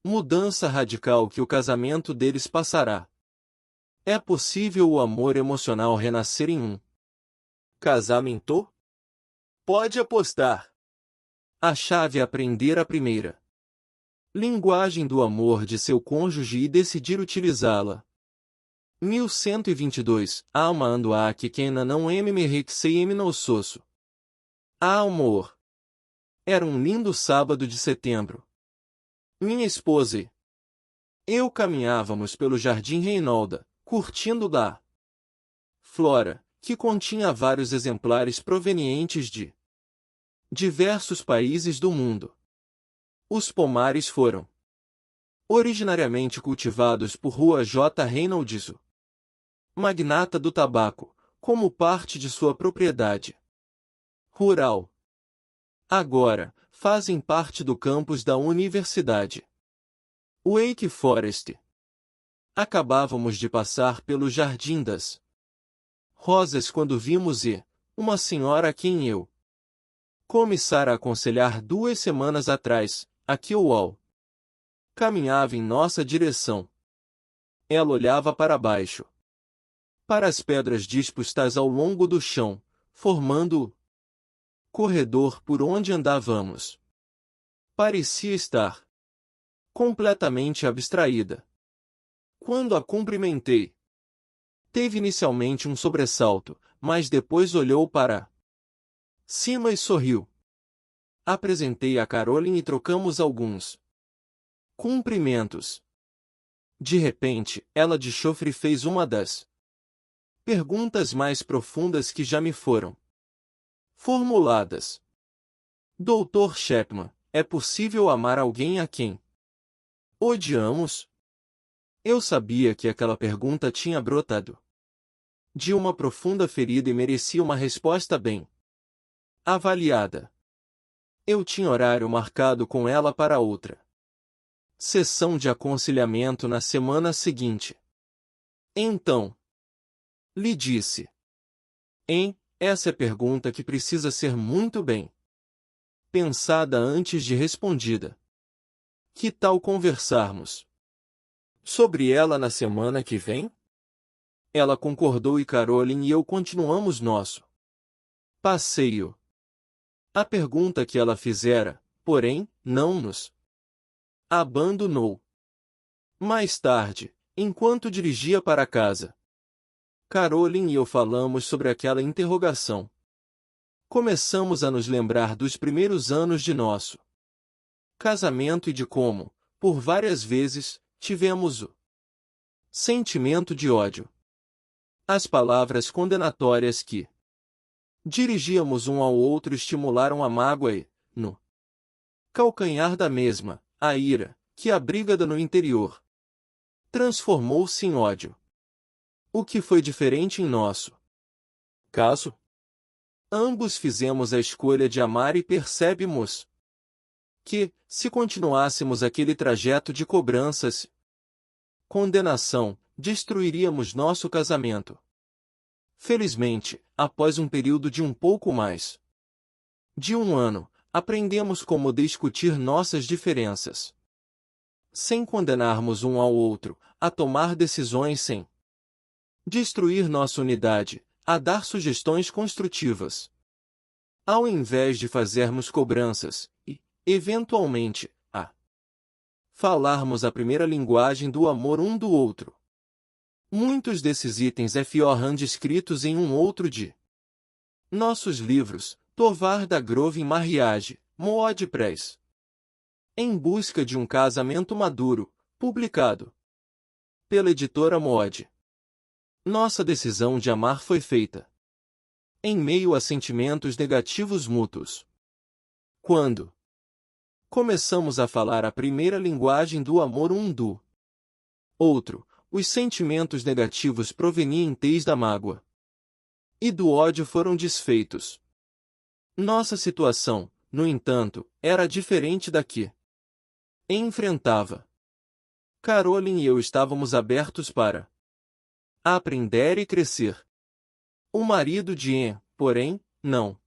mudança radical que o casamento deles passará. É possível o amor emocional renascer em um casamento? Pode apostar. A chave é aprender a primeira linguagem do amor de seu cônjuge e decidir utilizá-la. 1122. Alma andoa que quena não me no soço. Amor. Era um lindo sábado de setembro. Minha esposa e eu caminhávamos pelo Jardim Reinolda, curtindo da flora, que continha vários exemplares provenientes de diversos países do mundo. Os pomares foram originariamente cultivados por Rua J. Reynolds, magnata do tabaco, como parte de sua propriedade rural. Agora, fazem parte do campus da Universidade Wake Forest. Acabávamos de passar pelo Jardim das Rosas quando vimos uma senhora a quem eu começara a aconselhar 2 semanas atrás, aqui ou caminhava em nossa direção. Ela olhava para baixo, para as pedras dispostas ao longo do chão, formando o corredor por onde andávamos. Parecia estar completamente abstraída. Quando a cumprimentei, teve inicialmente um sobressalto, mas depois olhou para cima e sorriu. Apresentei a Caroline e trocamos alguns cumprimentos. De repente, ela de chofre fez uma das perguntas mais profundas que já me foram formuladas. Dr. Chapman, é possível amar alguém a quem odiamos? Eu sabia que aquela pergunta tinha brotado de uma profunda ferida e merecia uma resposta bem avaliada. Eu tinha horário marcado com ela para outra sessão de aconselhamento na semana seguinte. Então, lhe disse: essa é pergunta que precisa ser muito bem pensada antes de respondida. Que tal conversarmos sobre ela na semana que vem? Ela concordou e Caroline e eu continuamos nosso passeio. A pergunta que ela fizera, porém, não nos abandonou. Mais tarde, enquanto dirigia para casa, Caroline e eu falamos sobre aquela interrogação. Começamos a nos lembrar dos primeiros anos de nosso casamento e de como, por várias vezes, tivemos o sentimento de ódio. As palavras condenatórias que dirigíamos um ao outro estimularam a mágoa e, no calcanhar da mesma, a ira, que abrigada no interior, transformou-se em ódio. O que foi diferente em nosso caso? Ambos fizemos a escolha de amar e percebemos que, se continuássemos aquele trajeto de cobranças, condenação, destruiríamos nosso casamento. Felizmente, após um período de um pouco mais de 1 ano, aprendemos como discutir nossas diferenças, sem condenarmos um ao outro, a tomar decisões sem destruir nossa unidade, a dar sugestões construtivas. Ao invés de fazermos cobranças, e, eventualmente, a falarmos a primeira linguagem do amor um do outro. Muitos desses itens foram descritos em um outro de nossos livros, Tovar da Grove em Marriage, Mode Press. Em busca de um casamento maduro, publicado pela editora Mode. Nossa decisão de amar foi feita em meio a sentimentos negativos mútuos. Quando começamos a falar a primeira linguagem do amor um do outro, os sentimentos negativos provenientes da mágoa e do ódio foram desfeitos. Nossa situação, no entanto, era diferente da que enfrentava. Caroline e eu estávamos abertos para aprender e crescer. O marido de Anne, porém, não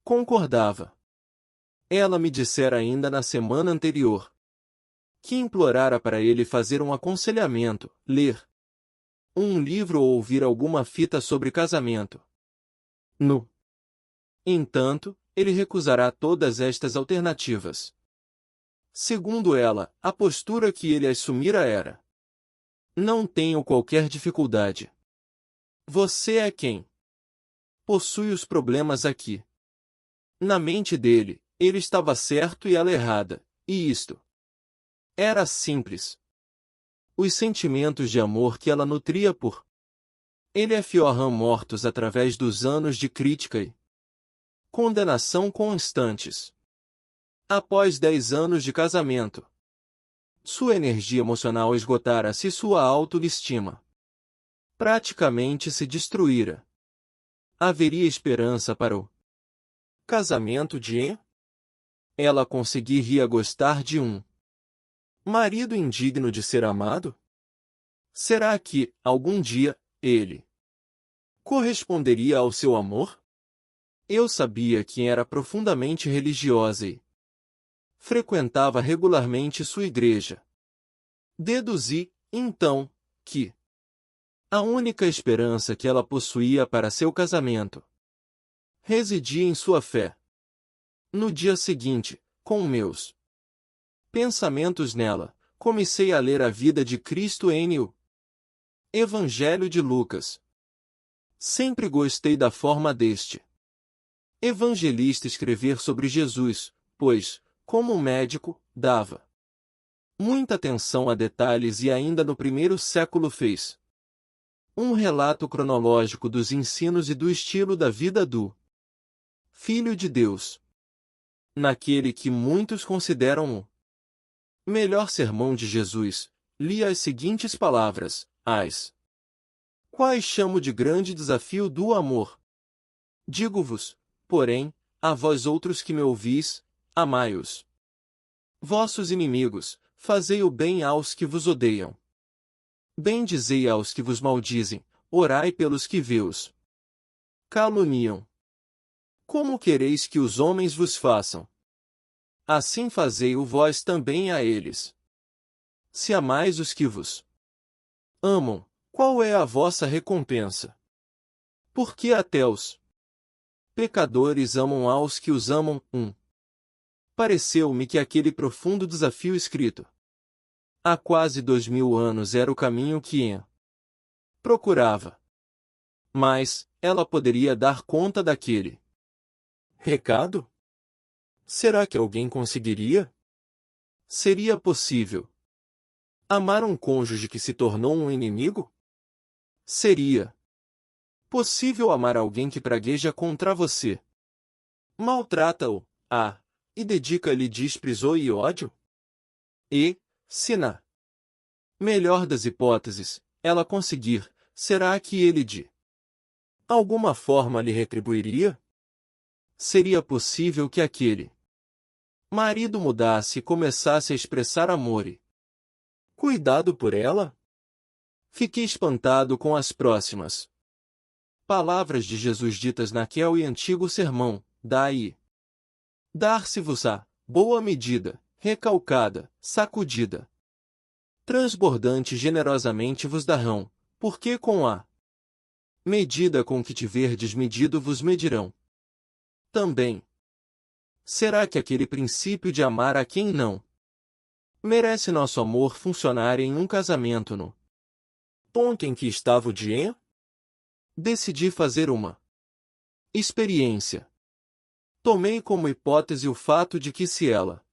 concordava. Ela me dissera ainda na semana anterior que implorara para ele fazer um aconselhamento, ler um livro ou ouvir alguma fita sobre casamento. No entanto, ele recusará todas estas alternativas. Segundo ela, a postura que ele assumira era: não tenho qualquer dificuldade. Você é quem possui os problemas aqui. Na mente dele, ele estava certo e ela errada, e isto era simples. Os sentimentos de amor que ela nutria por ele foram mortos através dos anos de crítica e condenação constantes. Após 10 anos de casamento, sua energia emocional esgotara-se e sua autoestima praticamente se destruíra. Haveria esperança para o casamento de Anne? Ela conseguiria gostar de um marido indigno de ser amado? Será que, algum dia, ele corresponderia ao seu amor? Eu sabia que era profundamente religiosa e frequentava regularmente sua igreja. Deduzi, então, que a única esperança que ela possuía para seu casamento residia em sua fé. No dia seguinte, com meus pensamentos nela, comecei a ler a vida de Cristo em o Evangelho de Lucas. Sempre gostei da forma deste evangelista escrever sobre Jesus, pois, como médico, dava muita atenção a detalhes e ainda no primeiro século fez um relato cronológico dos ensinos e do estilo da vida do Filho de Deus. Naquele que muitos consideram o melhor sermão de Jesus, li as seguintes palavras, as quais chamo de grande desafio do amor. Digo-vos, porém, a vós outros que me ouvis, amai-os vossos inimigos, fazei o bem aos que vos odeiam. Bendizei aos que vos maldizem, orai pelos que vos caluniam. Como quereis que os homens vos façam? Assim fazei-o vós também a eles. Se amais os que vos amam, qual é a vossa recompensa? Porque até os pecadores amam aos que os amam. Pareceu-me que aquele profundo desafio escrito há quase 2000 anos era o caminho que Anne procurava. Mas, ela poderia dar conta daquele recado? Será que alguém conseguiria? Seria possível amar um cônjuge que se tornou um inimigo? Seria possível amar alguém que pragueja contra você? Maltrata-o, e dedica-lhe desprezou e ódio? E, se na melhor das hipóteses, ela conseguir, será que ele de alguma forma lhe retribuiria? Seria possível que aquele marido mudasse e começasse a expressar amor e cuidado por ela? Fiquei espantado com as próximas palavras de Jesus ditas naquele e antigo sermão, daí dar-se-vos-á boa medida, recalcada, sacudida, transbordante generosamente vos darão, porque com a medida com que tiverdes medido vos medirão. Também. Será que aquele princípio de amar a quem não merece nosso amor funcionar em um casamento no ponto em que estava o dia? Decidi fazer uma experiência. Tomei como hipótese o fato de que se ela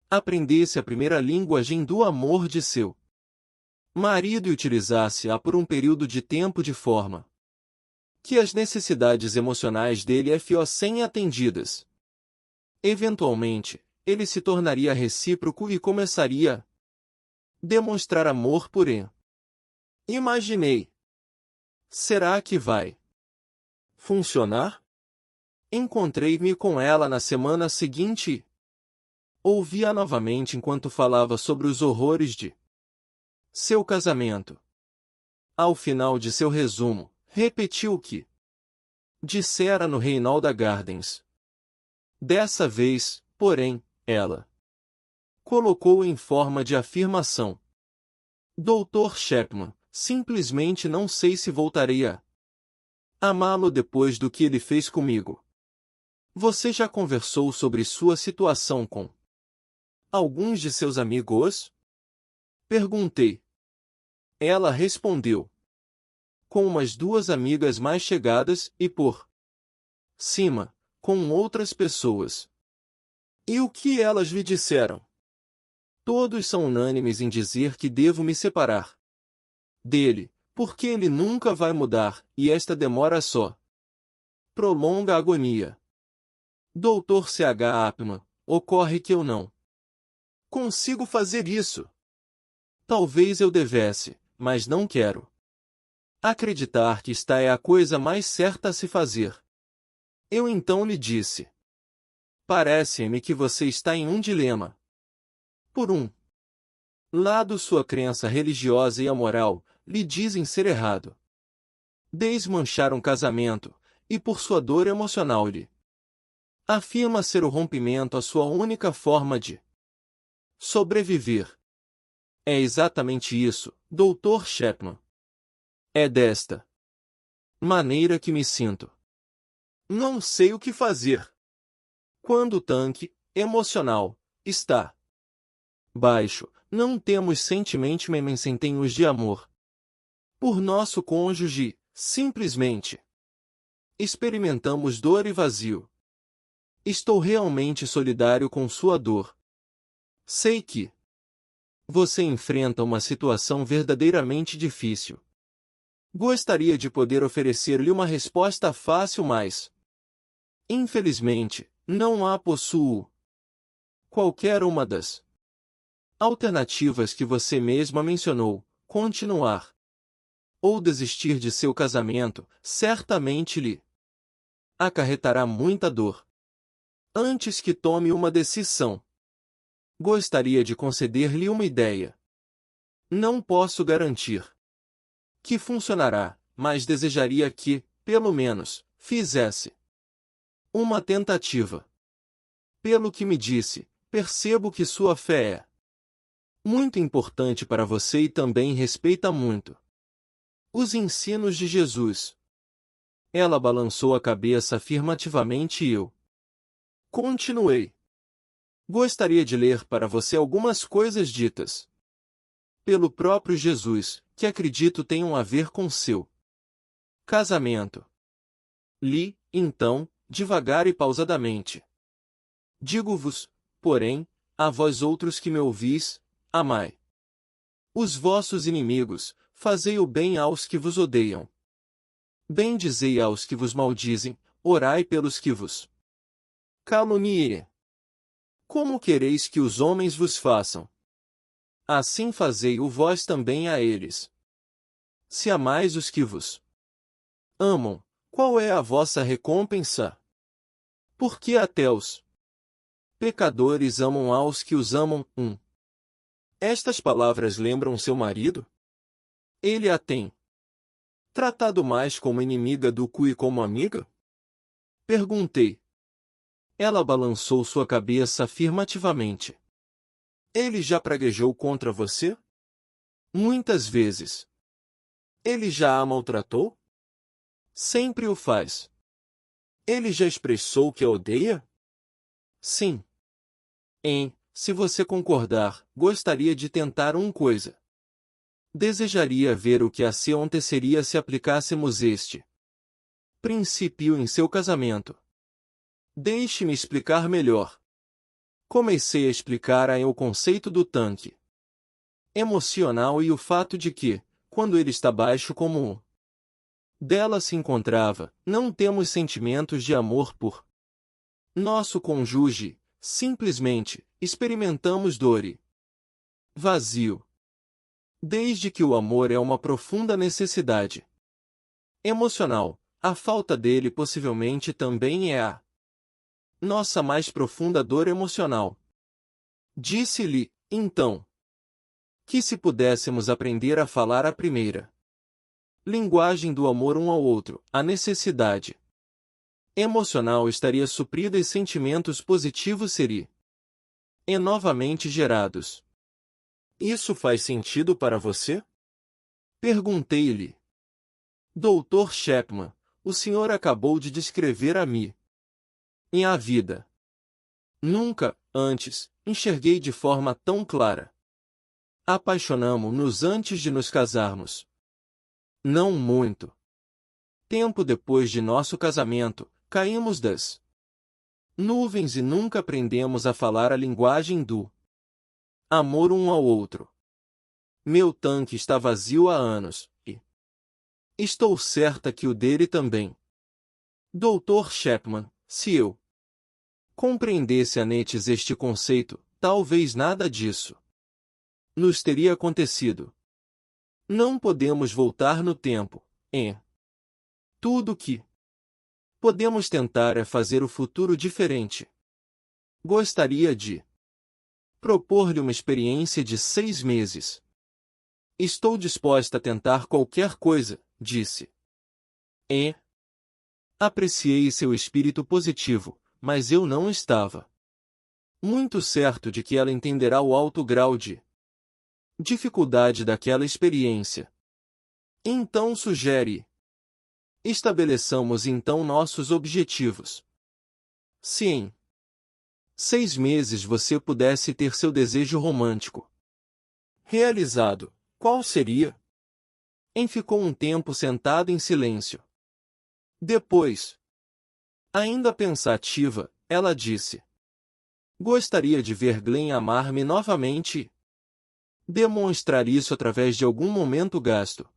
aprendesse a primeira linguagem do amor de seu marido e utilizasse-a por um período de tempo de forma que as necessidades emocionais dele fossem atendidas. Eventualmente, ele se tornaria recíproco e começaria a demonstrar amor por ele. Imaginei. Será que vai funcionar? Encontrei-me com ela na semana seguinte e ouvi-a novamente enquanto falava sobre os horrores de seu casamento. Ao final de seu resumo, repetiu o que dissera no Reinalda Gardens. Dessa vez, porém, ela Colocou em forma de afirmação. Dr. Chapman, simplesmente não sei se voltarei a amá-lo depois do que ele fez comigo. Você já conversou sobre sua situação com alguns de seus amigos? Perguntei. Ela respondeu. Com umas 2 amigas mais chegadas e por cima, com outras pessoas. E o que elas lhe disseram? Todos são unânimes em dizer que devo me separar dele, porque ele nunca vai mudar, e esta demora só prolonga a agonia. Dr. C.H. Apman, ocorre que eu não consigo fazer isso. Talvez eu devesse, mas não quero. Acreditar que esta é a coisa mais certa a se fazer. Eu então lhe disse. Parece-me que você está em um dilema. Por um lado, sua crença religiosa e a moral lhe dizem ser errado desmanchar um casamento, e por sua dor emocional lhe afirma ser o rompimento a sua única forma de sobreviver. É exatamente isso, Dr. Chapman. É desta maneira que me sinto. Não sei o que fazer. Quando o tanque emocional está baixo, não temos sentimentos de amor por nosso cônjuge, simplesmente experimentamos dor e vazio. Estou realmente solidário com sua dor. Sei que você enfrenta uma situação verdadeiramente difícil. Gostaria de poder oferecer-lhe uma resposta fácil, mas infelizmente, não a possuo. Qualquer uma das alternativas que você mesma mencionou, continuar ou desistir de seu casamento, certamente lhe acarretará muita dor. Antes que tome uma decisão, gostaria de conceder-lhe uma ideia. Não posso garantir que funcionará, mas desejaria que, pelo menos, fizesse uma tentativa. Pelo que me disse, percebo que sua fé é muito importante para você e também respeita muito os ensinos de Jesus. Ela balançou a cabeça afirmativamente e eu continuei. Gostaria de ler para você algumas coisas ditas pelo próprio Jesus, que acredito tenham a ver com seu casamento. Li, então, devagar e pausadamente. Digo-vos, porém, a vós outros que me ouvis, amai os vossos inimigos, fazei o bem aos que vos odeiam. Bendizei aos que vos maldizem, orai pelos que vos caluniem. Como quereis que os homens vos façam? Assim fazei-o vós também a eles. Se amais os que vos amam, qual é a vossa recompensa? Porque até os pecadores amam aos que os amam. Estas palavras lembram seu marido? Ele a tem tratado mais como inimiga do que como amiga? Perguntei. Ela balançou sua cabeça afirmativamente. Ele já praguejou contra você? Muitas vezes. Ele já a maltratou? Sempre o faz. Ele já expressou que a odeia? Sim. Se você concordar, gostaria de tentar uma coisa. Desejaria ver o que aconteceria se aplicássemos este princípio em seu casamento. Deixe-me explicar melhor. Comecei a explicar a ele o conceito do tanque emocional e o fato de que, quando ele está baixo como o dela se encontrava, não temos sentimentos de amor por nosso cônjuge, simplesmente experimentamos dor e vazio. Desde que o amor é uma profunda necessidade emocional, a falta dele possivelmente também é a nossa mais profunda dor emocional. Disse-lhe, então, que se pudéssemos aprender a falar a primeira linguagem do amor um ao outro, a necessidade emocional estaria suprida e sentimentos positivos seria e novamente gerados. Isso faz sentido para você? Perguntei-lhe. Dr. Chapman, o senhor acabou de descrever a mim e a vida. Nunca, antes, enxerguei de forma tão clara. Apaixonamo-nos antes de nos casarmos. Não muito tempo depois de nosso casamento, caímos das nuvens e nunca aprendemos a falar a linguagem do amor um ao outro. Meu tanque está vazio há anos, e estou certa que o dele também. Dr. Chapman, se eu compreendesse antes este conceito, talvez nada disso nos teria acontecido. Não podemos voltar no tempo, e tudo o que podemos tentar é fazer o futuro diferente. Gostaria de propor-lhe uma experiência de 6 meses. Estou disposta a tentar qualquer coisa, disse. E apreciei seu espírito positivo, mas eu não estava muito certo de que ela entenderá o alto grau de dificuldade daquela experiência. Então sugere: estabeleçamos então nossos objetivos. Se em 6 meses você pudesse ter seu desejo romântico realizado, qual seria? Ficou um tempo sentado em silêncio. Depois, ainda pensativa, ela disse: gostaria de ver Glenn amar-me novamente e demonstrar isso através de algum momento gasto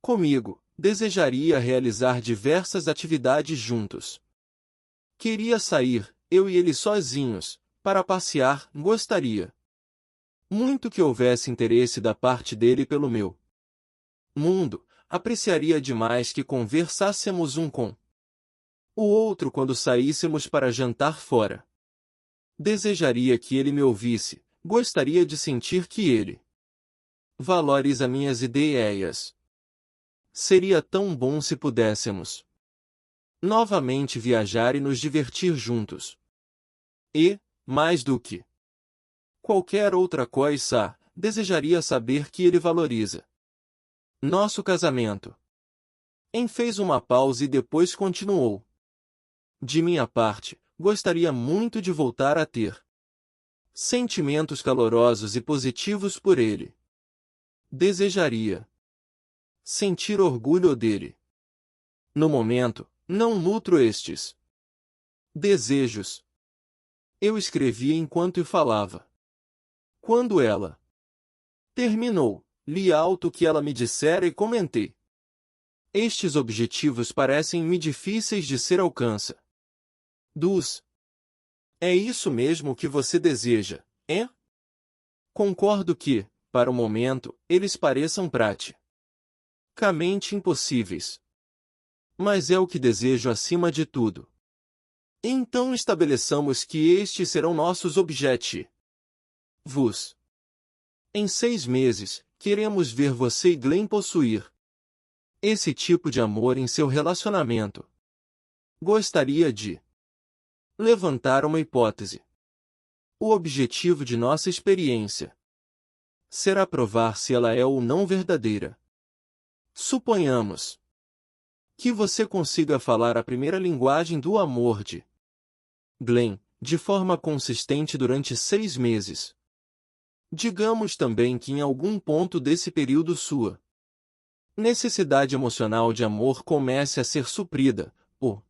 comigo. Desejaria realizar diversas atividades juntos. Queria sair, eu e ele sozinhos, para passear. Gostaria muito que houvesse interesse da parte dele pelo meu mundo. Apreciaria demais que conversássemos um com o outro quando saíssemos para jantar fora. Desejaria que ele me ouvisse. Gostaria de sentir que ele valoriza minhas ideias. Seria tão bom se pudéssemos novamente viajar e nos divertir juntos. E, mais do que qualquer outra coisa, desejaria saber que ele valoriza nosso casamento. Fez uma pausa e depois continuou. De minha parte, gostaria muito de voltar a ter sentimentos calorosos e positivos por ele. Desejaria sentir orgulho dele. No momento, não nutro estes desejos. Eu escrevia enquanto falava. Quando ela terminou, li alto o que ela me dissera e comentei: estes objetivos parecem-me difíceis de ser alcançados. É isso mesmo que você deseja, é? Concordo que, para o momento, eles pareçam praticamente impossíveis. Mas é o que desejo acima de tudo. Então estabeleçamos que estes serão nossos objetivos. Em 6 meses, queremos ver você e Glenn possuir esse tipo de amor em seu relacionamento. Gostaria de levantar uma hipótese. O objetivo de nossa experiência será provar se ela é ou não verdadeira. Suponhamos que você consiga falar a primeira linguagem do amor de Glenn, de forma consistente durante 6 meses. Digamos também que em algum ponto desse período sua necessidade emocional de amor comece a ser suprida, o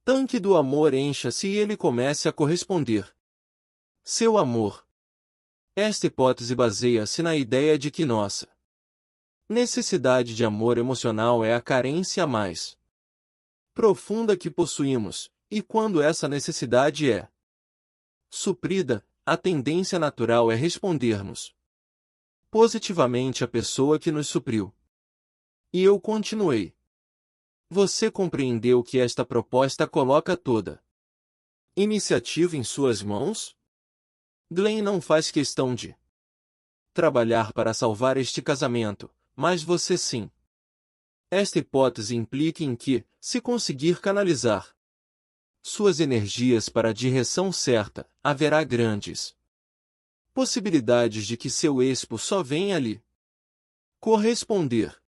tanque do amor encha-se e ele comece a corresponder. Seu amor. Esta hipótese baseia-se na ideia de que nossa necessidade de amor emocional é a carência mais profunda que possuímos, e quando essa necessidade é suprida, a tendência natural é respondermos positivamente à pessoa que nos supriu. E eu continuei. Você compreendeu que esta proposta coloca toda iniciativa em suas mãos? Glenn não faz questão de trabalhar para salvar este casamento, mas você sim. Esta hipótese implica em que, se conseguir canalizar suas energias para a direção certa, haverá grandes possibilidades de que seu expo só venha lhe corresponder.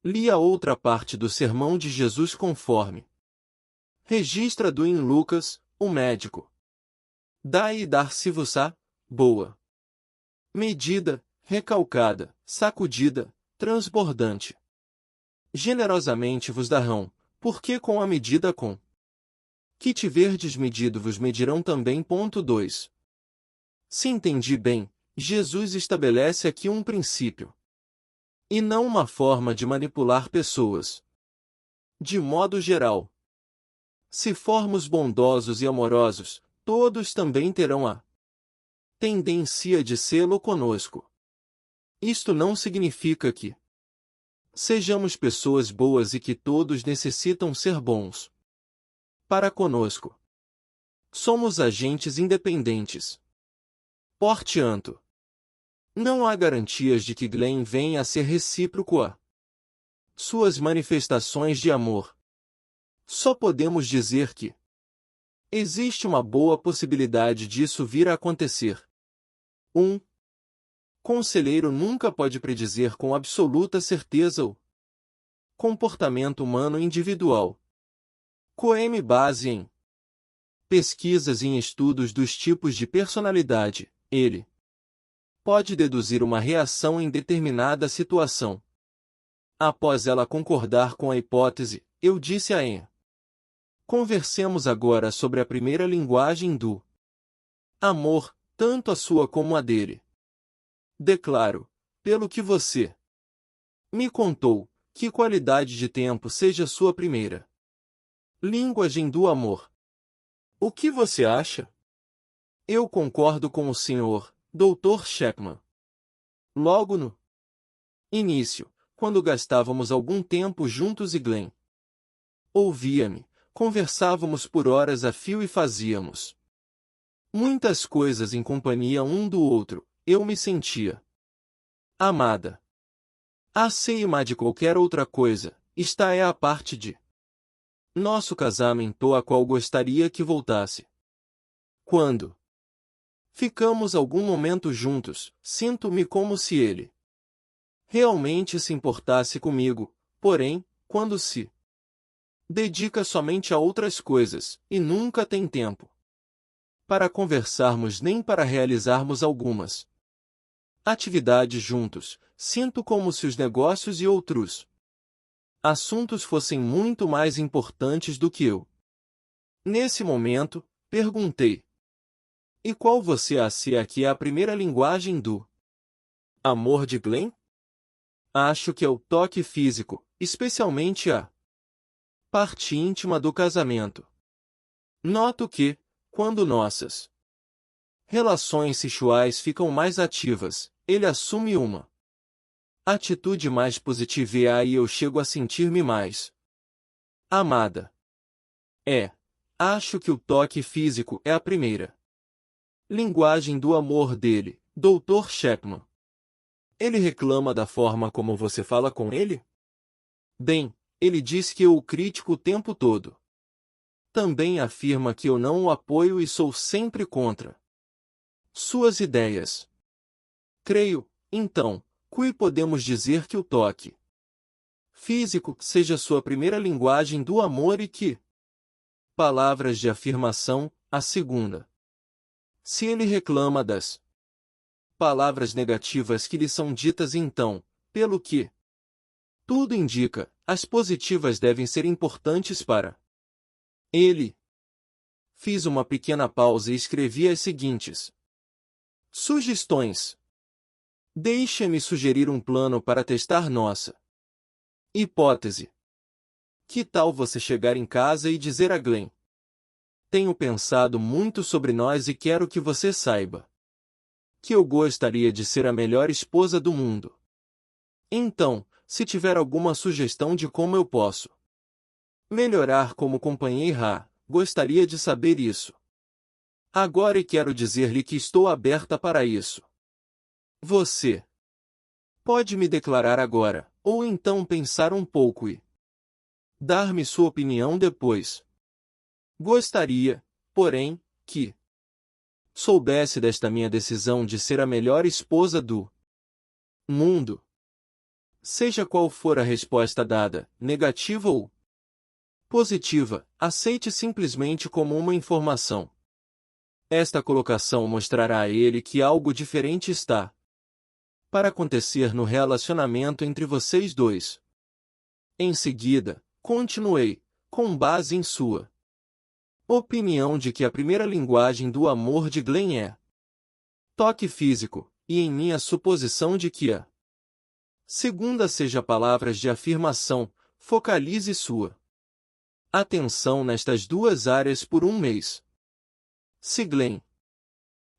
Li a outra parte do sermão de Jesus conforme registra-do em Lucas, o médico. Dai e dar-se-vos-á, boa medida, recalcada, sacudida, transbordante. Generosamente vos darão, porque com a medida com que tiverdes medido vos medirão também. 2. Se entendi bem, Jesus estabelece aqui um princípio e não uma forma de manipular pessoas. De modo geral, se formos bondosos e amorosos, todos também terão a tendência de sê-lo conosco. Isto não significa que sejamos pessoas boas e que todos necessitam ser bons para conosco. Somos agentes independentes. Portanto, não há garantias de que Glenn venha a ser recíproco a suas manifestações de amor. Só podemos dizer que existe uma boa possibilidade disso vir a acontecer. Um conselheiro nunca pode predizer com absoluta certeza o comportamento humano individual. Com base em pesquisas e em estudos dos tipos de personalidade, ele pode deduzir uma reação em determinada situação. Após ela concordar com a hipótese, eu disse a Anne: conversemos agora sobre a primeira linguagem do amor, tanto a sua como a dele. Declaro, pelo que você me contou, que qualidade de tempo seja sua primeira linguagem do amor. O que você acha? Eu concordo com o Sr. Dr. Sheckman. Logo no início, quando gastávamos algum tempo juntos e Glenn ouvia-me, conversávamos por horas a fio e fazíamos muitas coisas em companhia um do outro, eu me sentia amada. Acima de qualquer outra coisa, esta é a parte de nosso casamento a qual gostaria que voltasse. Quando ficamos algum momento juntos, sinto-me como se ele realmente se importasse comigo, porém, quando se dedica somente a outras coisas, e nunca tem tempo para conversarmos nem para realizarmos algumas atividades juntos, sinto como se os negócios e outros assuntos fossem muito mais importantes do que eu. Nesse momento, perguntei: e qual você acha que é a primeira linguagem do amor de Glenn? Acho que é o toque físico, especialmente a parte íntima do casamento. Noto que, quando nossas relações sexuais ficam mais ativas, ele assume uma atitude mais positiva e aí eu chego a sentir-me mais amada. Acho que o toque físico é a primeira linguagem do amor dele, Dr. Sheckman. Ele reclama da forma como você fala com ele? Bem, ele diz que eu o critico o tempo todo. Também afirma que eu não o apoio e sou sempre contra suas ideias. Creio, então, que podemos dizer que o toque físico seja sua primeira linguagem do amor e que palavras de afirmação, a segunda. Se ele reclama das palavras negativas que lhe são ditas, então, pelo que tudo indica, as positivas devem ser importantes para ele. Fiz uma pequena pausa e escrevi as seguintes sugestões. Deixe-me sugerir um plano para testar nossa hipótese. Que tal você chegar em casa e dizer a Glenn: tenho pensado muito sobre nós e quero que você saiba que eu gostaria de ser a melhor esposa do mundo. Então, se tiver alguma sugestão de como eu posso melhorar como companheira, gostaria de saber isso. Agora e quero dizer-lhe que estou aberta para isso. Você pode me declarar agora, ou então pensar um pouco e dar-me sua opinião depois. Gostaria, porém, que soubesse desta minha decisão de ser a melhor esposa do mundo. Seja qual for a resposta dada, negativa ou positiva, aceite simplesmente como uma informação. Esta colocação mostrará a ele que algo diferente está para acontecer no relacionamento entre vocês dois. Em seguida, continuei, com base em sua opinião de que a primeira linguagem do amor de Glenn é toque físico, e em minha suposição de que a segunda seja palavras de afirmação, focalize sua atenção nestas duas áreas por um mês. Se Glenn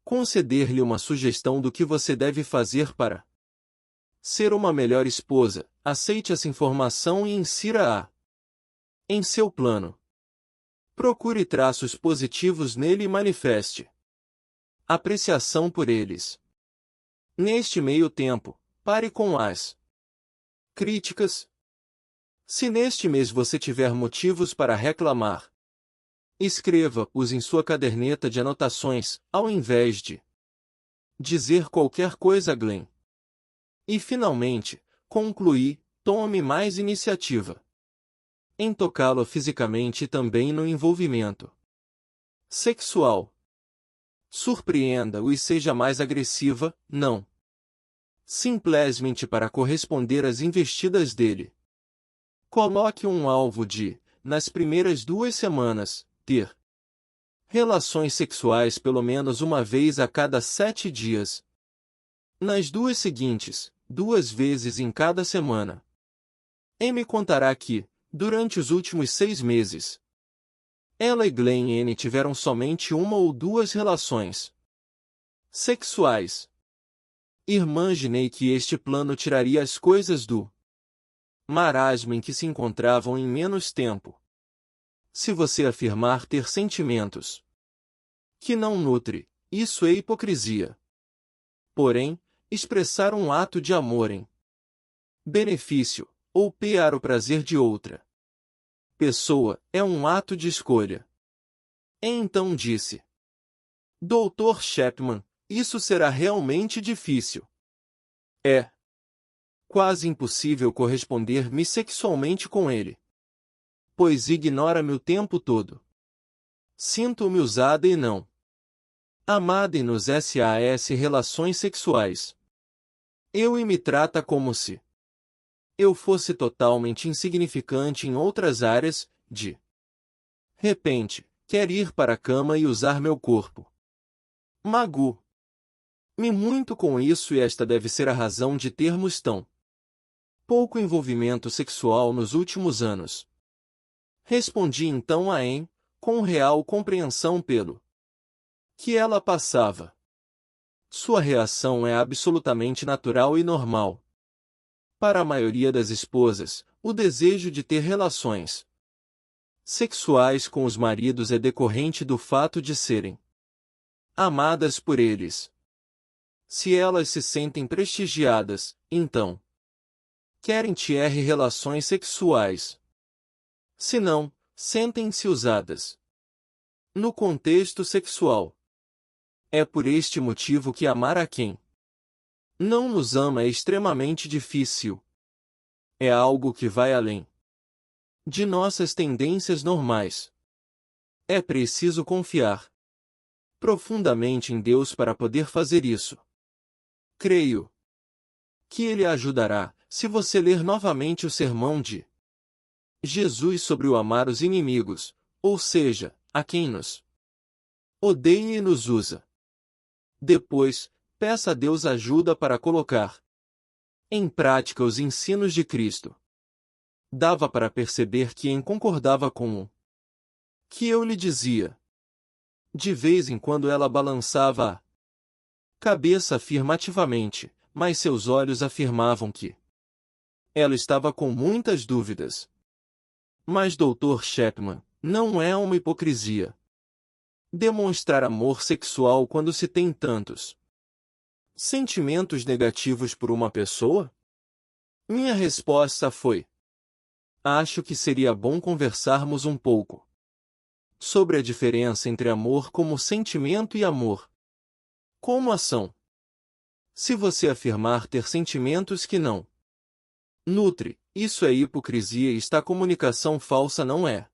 conceder-lhe uma sugestão do que você deve fazer para ser uma melhor esposa, aceite essa informação e insira-a em seu plano. Procure traços positivos nele e manifeste apreciação por eles. Neste meio tempo, pare com as críticas. Se neste mês você tiver motivos para reclamar, escreva-os em sua caderneta de anotações, ao invés de dizer qualquer coisa a Glenn. E finalmente, concluí, tome mais iniciativa em tocá-lo fisicamente e também no envolvimento sexual. Surpreenda-o e seja mais agressiva, não simplesmente para corresponder às investidas dele. Coloque um alvo de, nas primeiras 2 semanas, ter relações sexuais pelo menos uma vez a cada 7 dias. Nas 2 seguintes, 2 vezes em cada semana. Me contará que, durante os últimos 6 meses, ela e Glenn N tiveram somente 1 ou 2 relações sexuais. Imaginei que este plano tiraria as coisas do marasmo em que se encontravam em menos tempo. Se você afirmar ter sentimentos que não nutre, isso é hipocrisia. Porém, expressar um ato de amor em benefício, ou para o prazer de outra pessoa, é um ato de escolha. Então disse Dr. Chapman, isso será realmente difícil. É quase impossível corresponder-me sexualmente com ele, pois ignora-me o tempo todo. Sinto-me usada e não amada e nos SAS relações sexuais. E me trata como se eu fosse totalmente insignificante em outras áreas, de repente, quer ir para a cama e usar meu corpo. Me muito com isso e esta deve ser a razão de termos tão pouco envolvimento sexual nos últimos anos. Respondi então a Anne, com real compreensão pelo que ela passava. Sua reação é absolutamente natural e normal. Para a maioria das esposas, o desejo de ter relações sexuais com os maridos é decorrente do fato de serem amadas por eles. Se elas se sentem prestigiadas, então querem ter relações sexuais. Se não, sentem-se usadas. No contexto sexual. É por este motivo que amar a quem não nos ama é extremamente difícil. É algo que vai além de nossas tendências normais. É preciso confiar profundamente em Deus para poder fazer isso. Creio que Ele ajudará, se você ler novamente o sermão de Jesus sobre o amar os inimigos, ou seja, a quem nos odeia e nos usa. Depois, peça a Deus ajuda para colocar em prática os ensinos de Cristo. Dava para perceber que concordava com o que eu lhe dizia. De vez em quando ela balançava a cabeça afirmativamente, mas seus olhos afirmavam que ela estava com muitas dúvidas. Mas Dr. Chapman, não é uma hipocrisia demonstrar amor sexual quando se tem tantos sentimentos negativos por uma pessoa? Minha resposta foi: acho que seria bom conversarmos um pouco Sobre a diferença entre amor como sentimento e amor como ação. Se você afirmar ter sentimentos que não nutre, isso é hipocrisia e esta comunicação falsa não é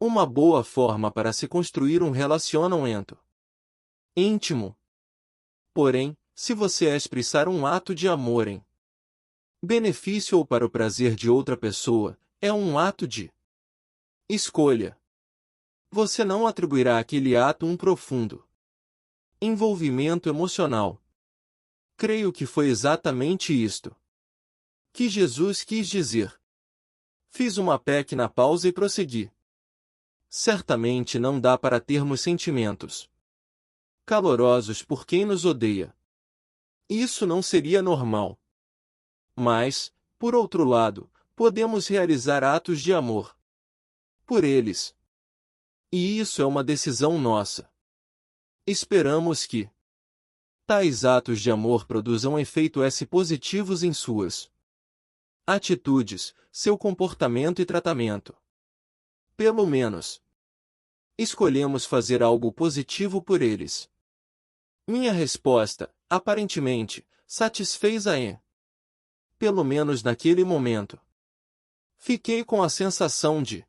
uma boa forma para se construir um relacionamento íntimo. Porém, se você expressar um ato de amor em benefício ou para o prazer de outra pessoa, é um ato de escolha. Você não atribuirá àquele ato um profundo envolvimento emocional. Creio que foi exatamente isto que Jesus quis dizer. Fiz uma pequena pausa e prossegui. Certamente não dá para termos sentimentos calorosos por quem nos odeia. Isso não seria normal. Mas, por outro lado, podemos realizar atos de amor por eles. E isso é uma decisão nossa. Esperamos que tais atos de amor produzam efeitos positivos em suas atitudes, seu comportamento e tratamento. Pelo menos, escolhemos fazer algo positivo por eles. Minha resposta, aparentemente, satisfez a E. Pelo menos naquele momento. Fiquei com a sensação de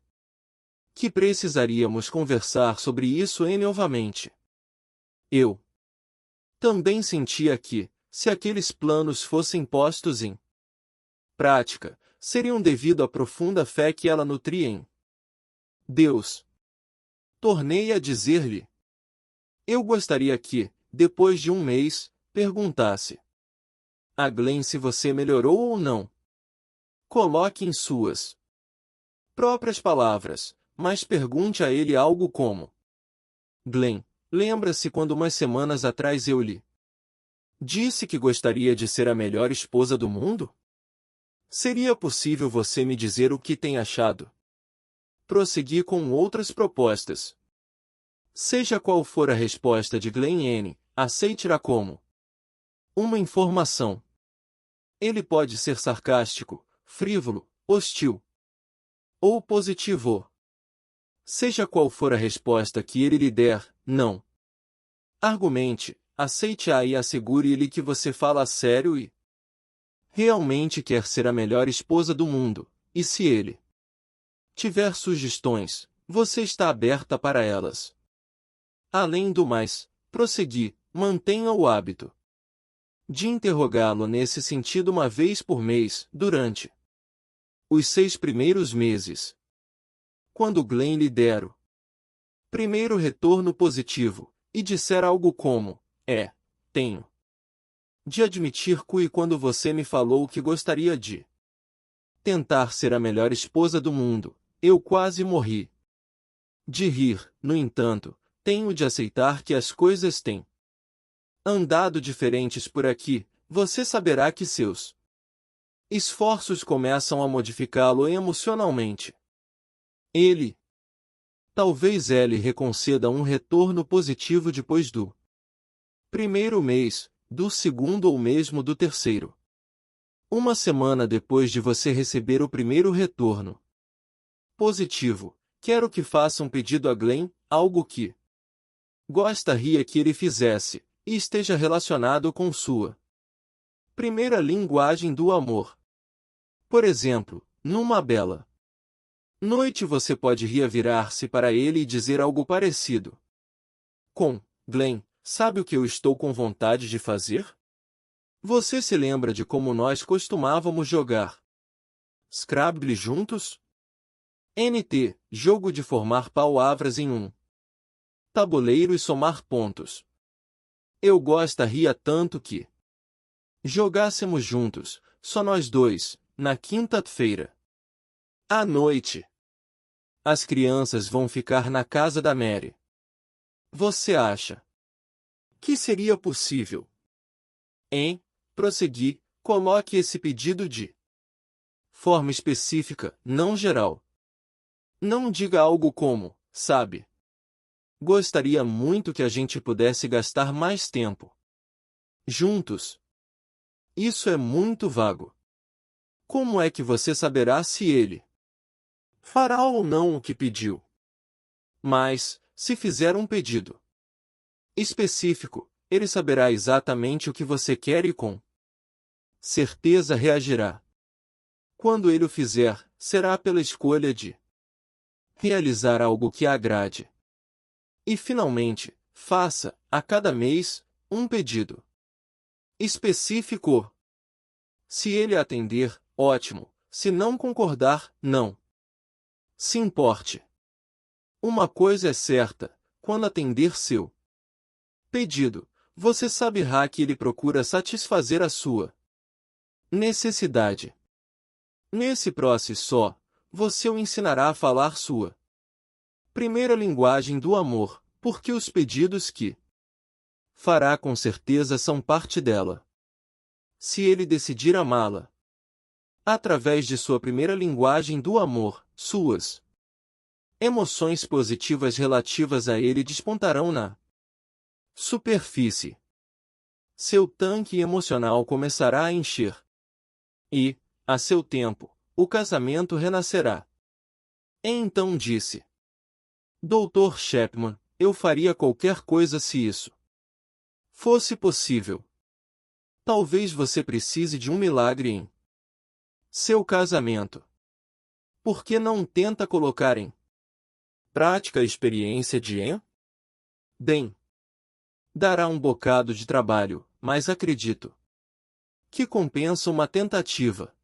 que precisaríamos conversar sobre isso novamente. Eu também sentia que, se aqueles planos fossem postos em prática, seriam devido à profunda fé que ela nutria em Deus. Tornei a dizer-lhe. Eu gostaria que, depois de um mês, perguntasse a Glenn se você melhorou ou não. Coloque em suas próprias palavras, mas pergunte a ele algo como: Glenn, lembra-se quando umas semanas atrás eu lhe disse que gostaria de ser a melhor esposa do mundo? Seria possível você me dizer o que tem achado? Prossegui com outras propostas. Seja qual for a resposta de Glenn N., aceite-a como uma informação. Ele pode ser sarcástico, frívolo, hostil ou positivo. Seja qual for a resposta que ele lhe der, não argumente, aceite-a e assegure-lhe que você fala a sério e realmente quer ser a melhor esposa do mundo, e se ele tiver sugestões, você está aberta para elas. Além do mais, prossegui, mantenha o hábito de interrogá-lo nesse sentido uma vez por mês, durante os 6 primeiros meses. Quando Glenn lhe der o primeiro retorno positivo, e disser algo como: tenho de admitir que quando você me falou que gostaria de tentar ser a melhor esposa do mundo, eu quase morri de rir. No entanto, tenho de aceitar que as coisas têm andado diferentes por aqui. Você saberá que seus esforços começam a modificá-lo emocionalmente. Talvez ele reconceda um retorno positivo depois do primeiro mês, do segundo ou mesmo do terceiro. Uma semana depois de você receber o primeiro retorno positivo, quero que faça um pedido a Glenn, algo que gostaria que ele fizesse, e esteja relacionado com sua primeira linguagem do amor. Por exemplo, numa bela noite você pode virar-se para ele e dizer algo parecido com: Glenn, sabe o que eu estou com vontade de fazer? Você se lembra de como nós costumávamos jogar Scrabble juntos? Jogo de formar palavras em um tabuleiro e somar pontos. Eu gostaria tanto que jogássemos juntos, só nós dois, na quinta-feira à noite. As crianças vão ficar na casa da Mary. Você acha que seria possível? Prossegui, coloque esse pedido de forma específica, não geral. Não diga algo como: sabe, gostaria muito que a gente pudesse gastar mais tempo juntos. Isso é muito vago. Como é que você saberá se ele fará ou não o que pediu? Mas, se fizer um pedido específico, ele saberá exatamente o que você quer e com certeza reagirá. Quando ele o fizer, será pela escolha de realizar algo que a agrade. E finalmente, faça, a cada mês, um pedido específico. Se ele atender, ótimo. Se não concordar, não se importe. Uma coisa é certa, quando atender seu pedido, você saberá que ele procura satisfazer a sua necessidade. Nesse processo só, você o ensinará a falar sua primeira linguagem do amor, porque os pedidos que fará com certeza são parte dela. Se ele decidir amá-la através de sua primeira linguagem do amor, suas emoções positivas relativas a ele despontarão na superfície. Seu tanque emocional começará a encher. E, a seu tempo, o casamento renascerá. Então disse: Dr. Chapman, eu faria qualquer coisa se isso fosse possível. Talvez você precise de um milagre em seu casamento. Por que não tenta colocar em prática a experiência de Den? Dará um bocado de trabalho, mas acredito que compensa uma tentativa.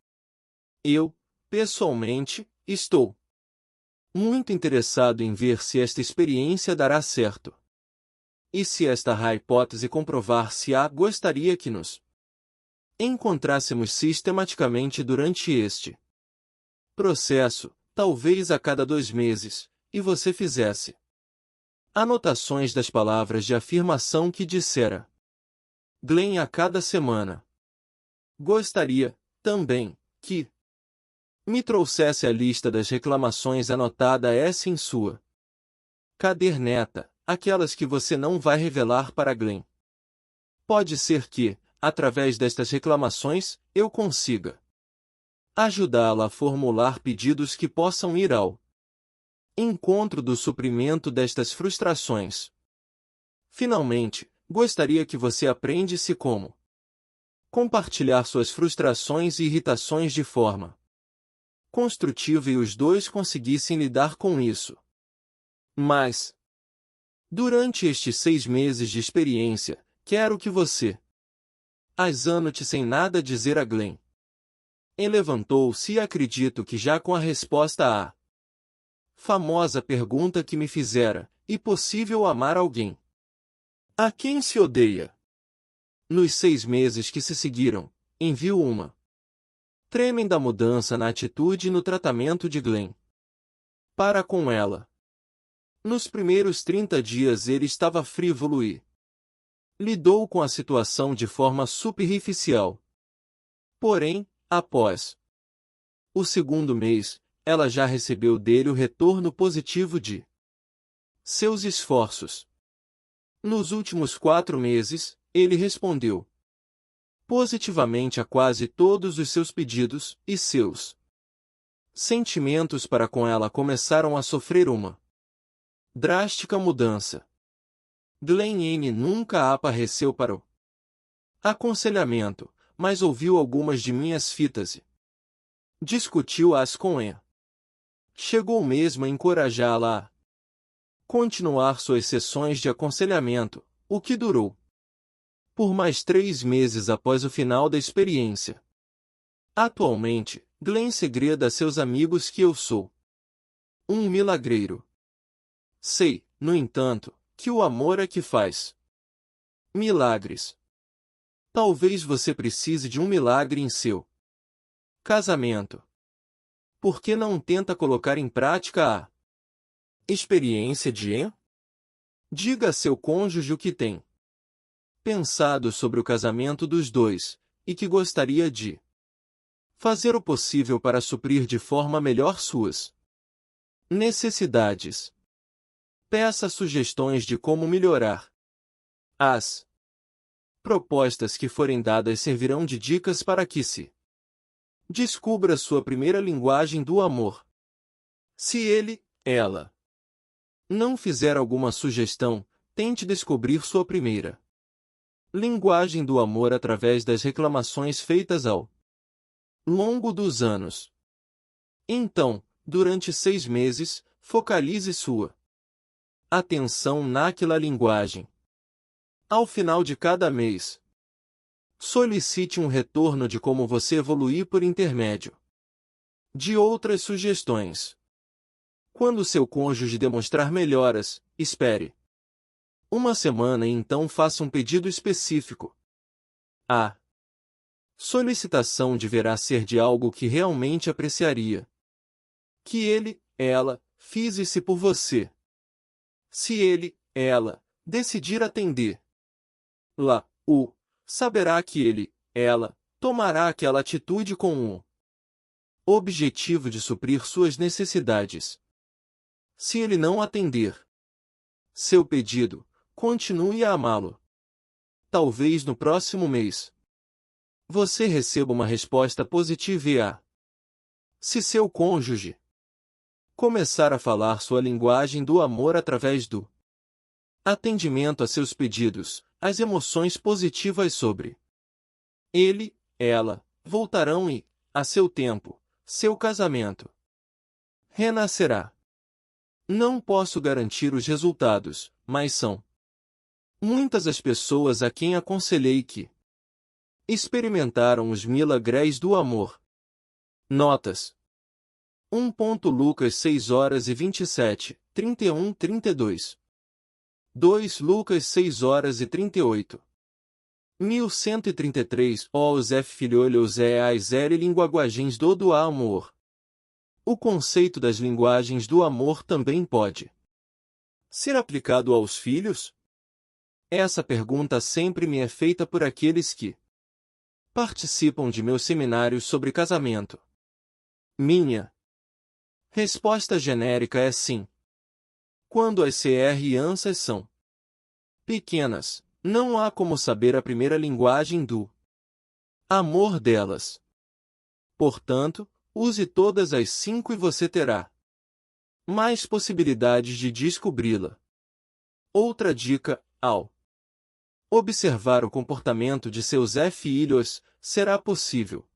Eu, pessoalmente, estou muito interessado em ver se esta experiência dará certo. E se esta hipótese comprovar-se-á, gostaria que nos encontrássemos sistematicamente durante este processo, talvez a cada 2 meses, e você fizesse anotações das palavras de afirmação que dissera Glenn a cada semana. Gostaria, também, que me trouxesse a lista das reclamações anotada em sua caderneta, aquelas que você não vai revelar para Glenn. Pode ser que, através destas reclamações, eu consiga ajudá-la a formular pedidos que possam ir ao encontro do suprimento destas frustrações. Finalmente, gostaria que você aprendesse como compartilhar suas frustrações e irritações de forma construtiva e os dois conseguissem lidar com isso. Mas, durante estes 6 meses de experiência, quero que você as anote sem nada dizer a Glenn. Ele levantou-se e acredito que já com a resposta à famosa pergunta que me fizera, e possível amar alguém a quem se odeia? Nos 6 meses que se seguiram, enviou uma tremenda mudança na atitude e no tratamento de Glenn para com ela. Nos primeiros 30 dias ele estava frívolo e lidou com a situação de forma superficial. Porém, após o segundo mês, ela já recebeu dele o retorno positivo de seus esforços. Nos últimos 4 meses, ele respondeu positivamente a quase todos os seus pedidos, e seus sentimentos para com ela começaram a sofrer uma drástica mudança. Glenn N. nunca apareceu para o aconselhamento, mas ouviu algumas de minhas fitas e discutiu-as com E. Chegou mesmo a encorajá-la a continuar suas sessões de aconselhamento, o que durou por mais 3 meses após o final da experiência. Atualmente, Glenn segreda a seus amigos que eu sou um milagreiro. Sei, no entanto, que o amor é que faz milagres. Talvez você precise de um milagre em seu casamento. Por que não tenta colocar em prática a experiência de Diga a seu cônjuge o que tem pensado sobre o casamento dos dois, e que gostaria de fazer o possível para suprir de forma melhor suas necessidades. Peça sugestões de como melhorar. As propostas que forem dadas servirão de dicas para que se descubra sua primeira linguagem do amor. Se ele, ela, não fizer alguma sugestão, tente descobrir sua primeira linguagem do amor através das reclamações feitas ao longo dos anos. Então, durante 6 meses, focalize sua atenção naquela linguagem. Ao final de cada mês, solicite um retorno de como você evoluiu por intermédio de outras sugestões. Quando seu cônjuge demonstrar melhoras, espere uma semana e então faça um pedido específico. A solicitação deverá ser de algo que realmente apreciaria que ele, ela, fizesse por você. Se ele, ela, decidir atender lá, saberá que ele, ela, tomará aquela atitude com o objetivo de suprir suas necessidades. Se ele não atender seu pedido, continue a amá-lo. Talvez no próximo mês você receba uma resposta positiva se seu cônjuge começar a falar sua linguagem do amor através do atendimento a seus pedidos, as emoções positivas sobre ele, ela, voltarão e, a seu tempo, seu casamento renascerá. Não posso garantir os resultados, mas são muitas as pessoas a quem aconselhei que experimentaram os milagres do amor. Notas: 1. Lucas 6 horas e 27, 31, 32. 2. Lucas 6 horas e 38. 1133. Os filhos as linguagens do amor. O conceito das linguagens do amor também pode ser aplicado aos filhos? Essa pergunta sempre me é feita por aqueles que participam de meus seminários sobre casamento. Minha resposta genérica é sim. Quando as crianças são pequenas, não há como saber a primeira linguagem do amor delas. Portanto, use todas as 5 e você terá mais possibilidades de descobri-la. Outra dica: ao observar o comportamento de seus filhos, será possível